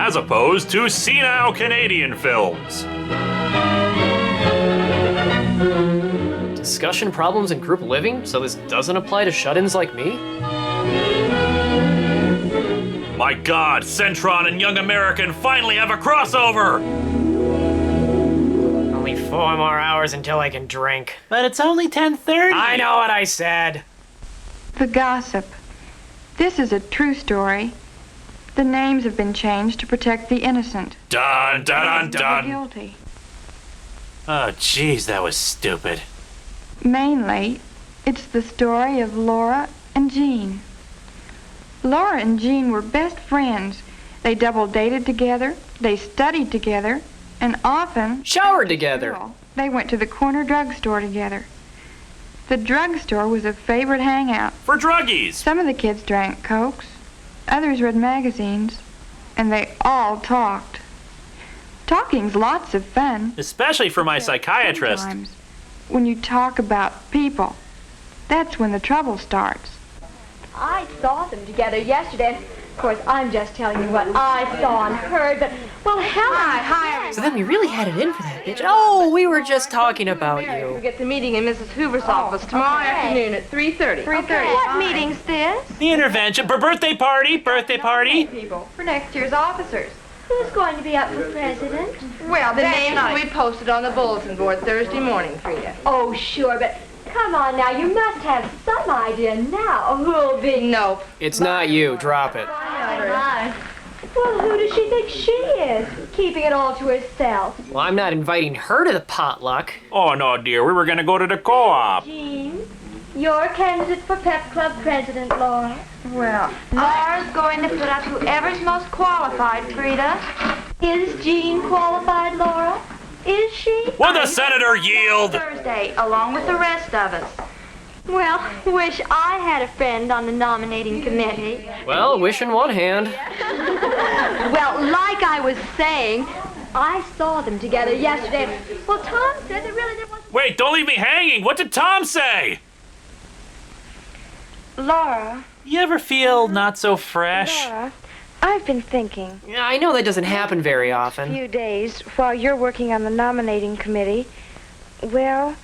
as opposed to senile Canadian films. Discussion problems in group living, so this doesn't apply to shut-ins like me? My God, Centron and Young American finally have a crossover! Only 4 more hours until I can drink. But it's only 10:30. I know what I said. The gossip. This is a true story. The names have been changed to protect the innocent. Dun, dun, dun, The dun. guilty. Oh, jeez, that was stupid. Mainly, it's the story of Laura and Jean. Laura and Jean were best friends. They double dated together, they studied together, and often Showered together. they went to the corner drugstore together. The drugstore was a favorite hangout. For druggies! Some of the kids drank Cokes, others read magazines, and they all talked. Talking's lots of fun. Especially for my psychiatrist. Sometimes, when you talk about people, that's when the trouble starts. I saw them together yesterday. Of course, I'm just telling you what I saw and heard, but, well, Helen... So then we really had it in for that bitch. Oh, we were just talking about We you. get the meeting in Mrs. Hoover's office tomorrow afternoon at 3:30. 3:30. What meeting's this? The intervention. Birthday party. People for next year's officers. Who's going to be up for president? Well, the names will be posted on the bulletin board Thursday morning, Frida. Oh, sure, but come on now, you must have some idea now who'll be... No. It's not you. Drop it. My. Well, who does she think she is? Keeping it all to herself. Well, I'm not inviting her to the potluck. Oh no, dear, we were gonna go to the co-op. Jean, you're candidate for PEP Club president, Laura. Well, Laura's going to put up whoever's most qualified, Frida. Is Jean qualified, Laura? Is she? Will the senator yield? Thursday, along with the rest of us. Well, wish I had a friend on the nominating committee. Well, wish in one hand. Well, like I was saying, I saw them together yesterday. Well, Tom said that really there wasn't... Wait, don't leave me hanging! What did Tom say? Laura, You ever feel not so fresh? Laura, I've been thinking Yeah, I know that doesn't happen very a often. few days while you're working on the nominating committee. Well,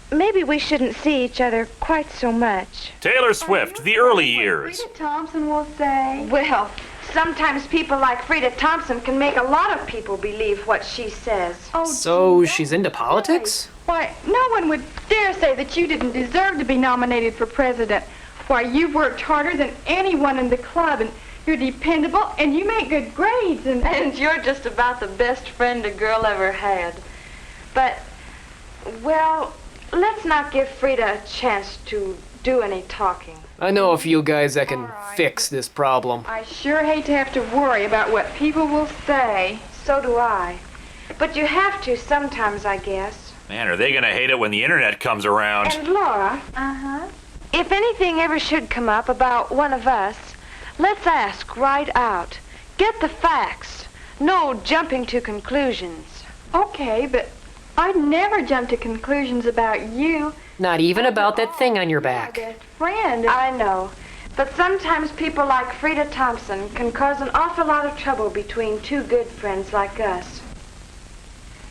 maybe we shouldn't see each other quite so much. Taylor Swift, the early years. Frida Thompson will say. Well, sometimes people like Frida Thompson can make a lot of people believe what she says. So she's into politics? Why, no one would dare say that you didn't deserve to be nominated for president. Why, you've worked harder than anyone in the club, and you're dependable, and you make good grades, And you're just about the best friend a girl ever had. But, well, let's not give Frida a chance to do any talking. I know a few guys that can fix this problem. I sure hate to have to worry about what people will say. So do I. But you have to sometimes, I guess. Man, are they gonna hate it when the internet comes around? And Laura, if anything ever should come up about one of us, let's ask right out. Get the facts. No jumping to conclusions. Okay, but I'd never jump to conclusions about you. Not even about that thing on your back. Best friend. I know. But sometimes people like Frida Thompson can cause an awful lot of trouble between two good friends like us.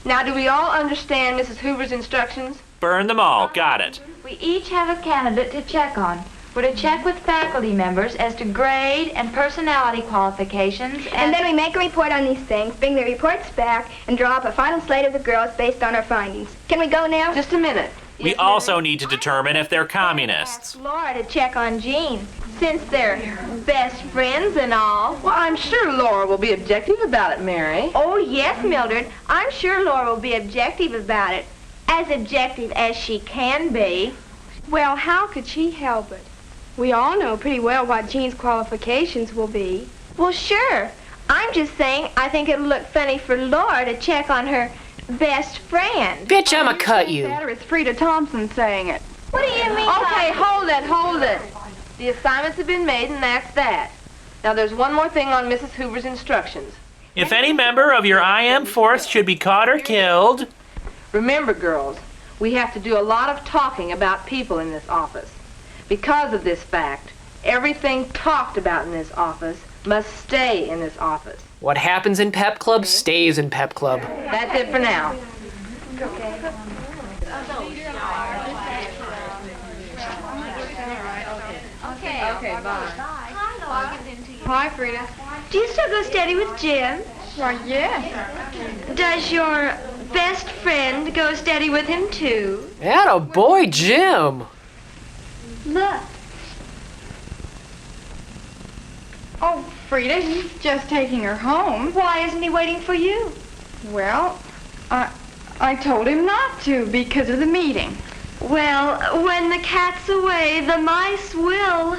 Now, do we all understand Mrs. Hoover's instructions? Burn them all, got it. We each have a candidate to check on. We're to check with faculty members as to grade and personality qualifications, And then we make a report on these things, bring the reports back, and draw up a final slate of the girls based on our findings. Can we go now? Just a minute. We also need to determine if they're communists. Laura to check on Jean, since they're best friends and all. Well, I'm sure Laura will be objective about it, Mary. Oh, yes, Mildred. I'm sure Laura will be objective about it. As objective as she can be. Well, how could she help it? We all know pretty well what Jean's qualifications will be. Well, sure. I'm just saying I think it'll look funny for Laura to check on her best friend. Bitch, I'ma cut you. Better it's Frida Thompson saying it. What do you mean? Okay, hold it. The assignments have been made, and that's that. Now, there's one more thing on Mrs. Hoover's instructions. If any member of your IM force should be caught or killed... Remember, girls, we have to do a lot of talking about people in this office. Because of this fact, everything talked about in this office must stay in this office. What happens in PEP Club stays in PEP Club. That's it for now. Okay, bye. Hi, Frida. Do you still go steady with Jim? Why, yes. Does your best friend go steady with him, too? Atta boy, Jim. Look. Oh, Frida, he's just taking her home. Why isn't he waiting for you? Well, I told him not to because of the meeting. Well, when the cat's away, the mice will.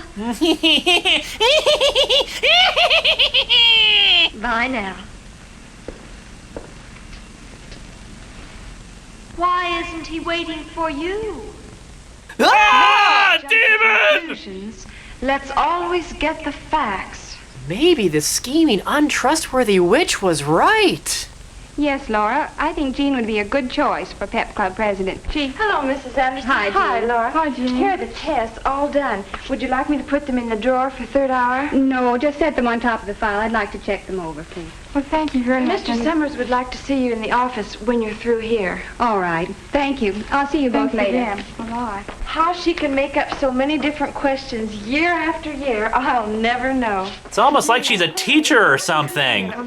Bye now. Why isn't he waiting for you? Ah, demon! Conclusions. Let's always get the facts. Maybe the scheming, untrustworthy witch was right. Yes, Laura, I think Jean would be a good choice for PEP Club president. Hello, Mrs. Anderson. Hi, Hi, Jean. Laura. Hi, Jean. Here are the tests, all done. Would you like me to put them in the drawer for third hour? No, just set them on top of the file. I'd like to check them over, please. Well, thank you very much. Mr. Summers would like to see you in the office when you're through here. All right. Thank you. I'll see you both Thanks later. again. Bye. How she can make up so many different questions year after year, I'll never know. It's almost like she's a teacher or something. What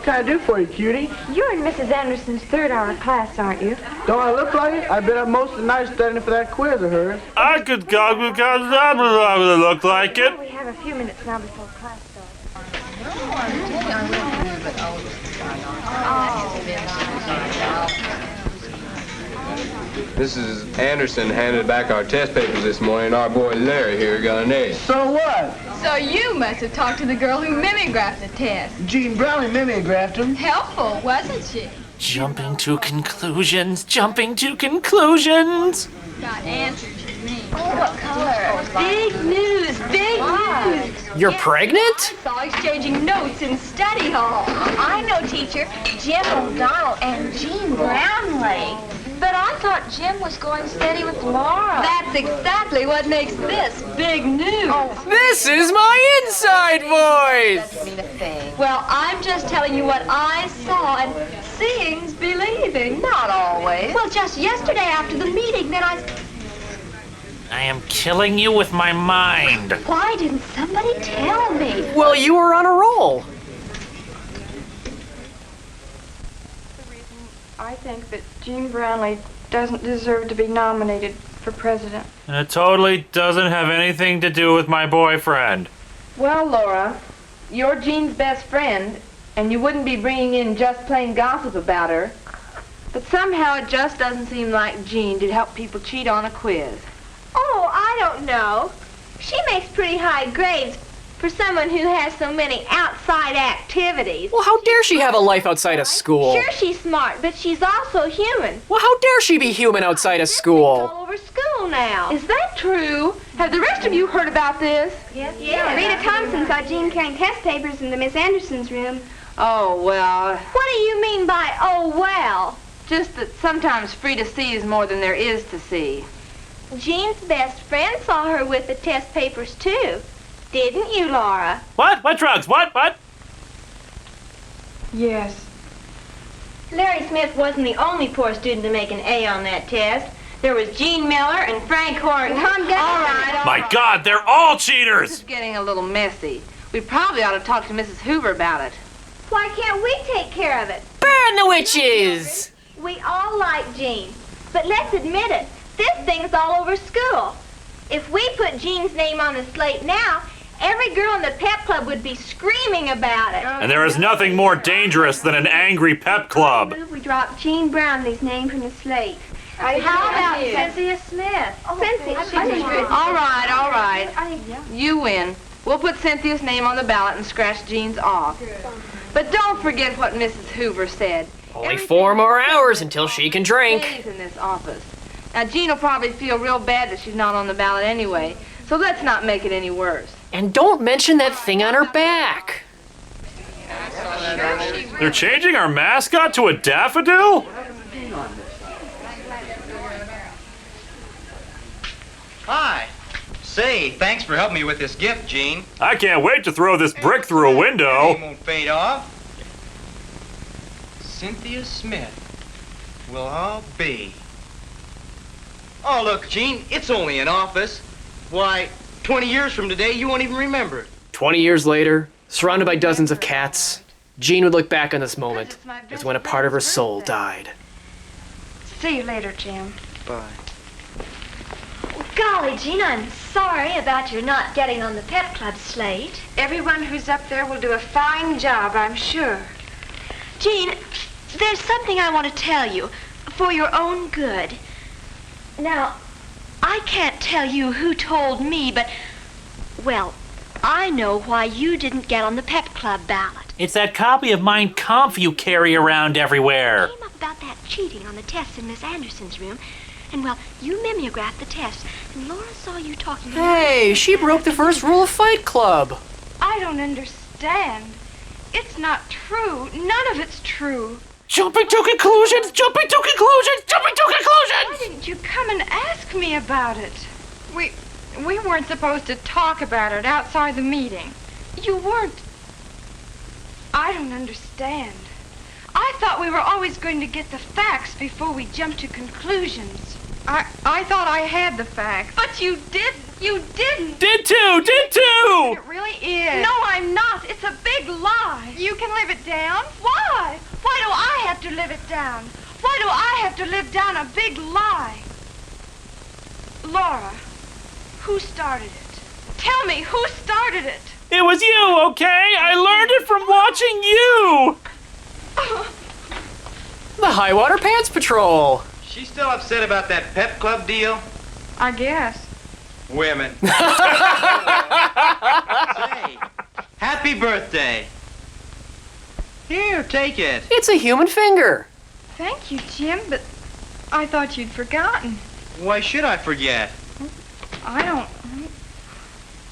can I do for you, cutie? You're in Mrs. Anderson's third hour class, aren't you? Don't I look like it? I've been up most of the night studying for that quiz of hers. I could go because I would look like it. We have a few minutes now before class starts. Mrs. Anderson handed back our test papers this morning. Our boy Larry here got an A. So what? So you must have talked to the girl who mimeographed the test. Jean Browning mimeographed him. Helpful, wasn't she? Jumping to conclusions, jumping to conclusions. Got answered to me. What color? Big news, big news. You're pregnant? Saw exchanging notes in study hall. I know, teacher. Jim O'Donnell and Jean Brownlee. But I thought Jim was going steady with Laura. That's exactly what makes this big news. This is my inside voice. Doesn't mean a thing. Well, I'm just telling you what I saw, and seeing's believing. Not always. Well, just yesterday after the meeting, then I am killing you with my mind. Why didn't somebody tell me? Well, you were on a roll. I think that Jean Brownlee doesn't deserve to be nominated for president. And it totally doesn't have anything to do with my boyfriend. Well, Laura, you're Jean's best friend, and you wouldn't be bringing in just plain gossip about her. But somehow it just doesn't seem like Jean did help people cheat on a quiz. Oh, I don't know. She makes pretty high grades for someone who has so many outside activities. Well, how dare she have a life outside of school? Sure, she's smart, but she's also human. Well, how dare she be human outside of All school? over school now. Is that true? Have the rest of you heard about this? Yeah. Rita Thompson saw Jean carrying test papers into Miss Anderson's room. Oh, well, What do you mean by, oh, well? just that sometimes Frida sees more than there is to see. Jean's best friend saw her with the test papers, too. Didn't you, Laura? What? What drugs? What? Yes. Larry Smith wasn't the only poor student to make an A on that test. There was Gene Miller and Frank Horton. All right. My God, they're all cheaters! It's getting a little messy. We probably ought to talk to Mrs. Hoover about it. Why can't we take care of it? Burn the witches! We all like Jean. But let's admit it, this thing's all over school. If we put Jean's name on the slate now, every girl in the PEP Club would be screaming about it. And there is nothing more dangerous than an angry PEP Club. We dropped Jean Brownlee's name from the slate. How about Cynthia Smith? Cynthia, she's good. All right. You win. We'll put Cynthia's name on the ballot and scratch Jean's off. But don't forget what Mrs. Hoover said. Only 4 more hours until she can drink. Stays in this office. Now, Jean will probably feel real bad that she's not on the ballot anyway, so let's not make it any worse. And don't mention that thing on her back. They're changing our mascot to a daffodil? Hi. Say, thanks for helping me with this gift, Gene. I can't wait to throw this brick through a Your window. name won't fade off. Cynthia Smith will all be. Oh, look, Gene, it's only an office. Why, 20 years from today, you won't even remember it. 20 years later, surrounded by dozens of cats, Jean would look back on this moment as when a part of her soul died. See you later, Jim. Bye. Golly, Jean, I'm sorry about your not getting on the PEP Club slate. Everyone who's up there will do a fine job, I'm sure. Jean, there's something I want to tell you, for your own good. Now, I can't tell you who told me, but, well, I know why you didn't get on the PEP Club ballot. It's that copy of Mein Kampf you carry around everywhere. Came up about that cheating on the tests in Miss Anderson's room, and, well, you mimeographed the test, and Laura saw you talking to Hey, she broke the first rule of Fight Club. I don't understand. It's not true. None of it's true. Jumping to conclusions! Jumping to conclusions! Jumping to Why conclusions! didn't you come and ask me about it? We weren't supposed to talk about it outside the meeting. You weren't. I don't understand. I thought we were always going to get the facts before we jumped to conclusions. I thought I had the facts. But you didn't. You didn't. Did too! Did too! It really is. No, I'm not. It's a big lie. You can live it down. Why? Why do I have to live it down? Why do I have to live down a big lie? Laura, who started it? Tell me, who started it? It was you, okay? I learned it from watching you! The High Water Pants Patrol. She's still upset about that PEP Club deal? I guess. Women. Say, happy birthday. Here, take it. It's a human finger. Thank you, Jim, but I thought you'd forgotten. Why should I forget? I don't...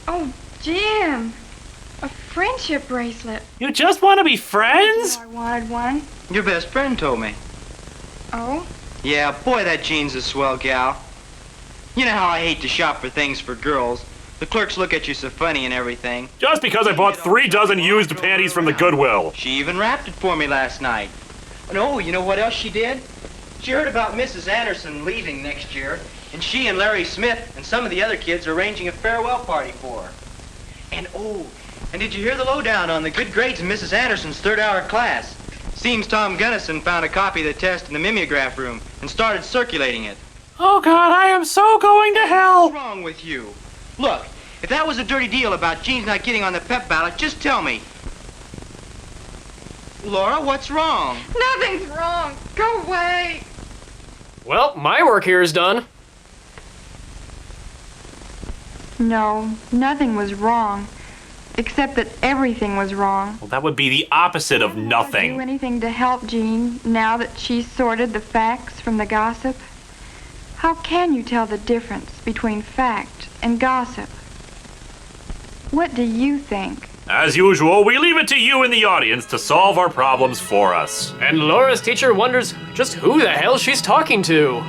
Oh, Jim. A friendship bracelet. You just want to be friends? I wanted one. Your best friend told me. Oh? Yeah, boy, that Jean's a swell gal. You know how I hate to shop for things for girls. The clerks look at you so funny and everything. Just because I bought 3 dozen used panties from the Goodwill. She even wrapped it for me last night. And oh, you know what else she did? She heard about Mrs. Anderson leaving next year, and she and Larry Smith and some of the other kids are arranging a farewell party for her. And oh, and did you hear the lowdown on the good grades in Mrs. Anderson's third-hour class? Seems Tom Gunnison found a copy of the test in the mimeograph room and started circulating it. Oh God, I am so going to hell! What's wrong with you? Look, if that was a dirty deal about Jean's not getting on the PEP ballot, just tell me. Laura, what's wrong? Nothing's wrong. Go away. Well, my work here is done. No, nothing was wrong. Except that everything was wrong. Well, that would be the opposite of Do nothing. anything to help Jean now that she's sorted the facts from the gossip? How can you tell the difference between fact and gossip? What do you think? As usual, we leave it to you in the audience to solve our problems for us. And Laura's teacher wonders just who the hell she's talking to.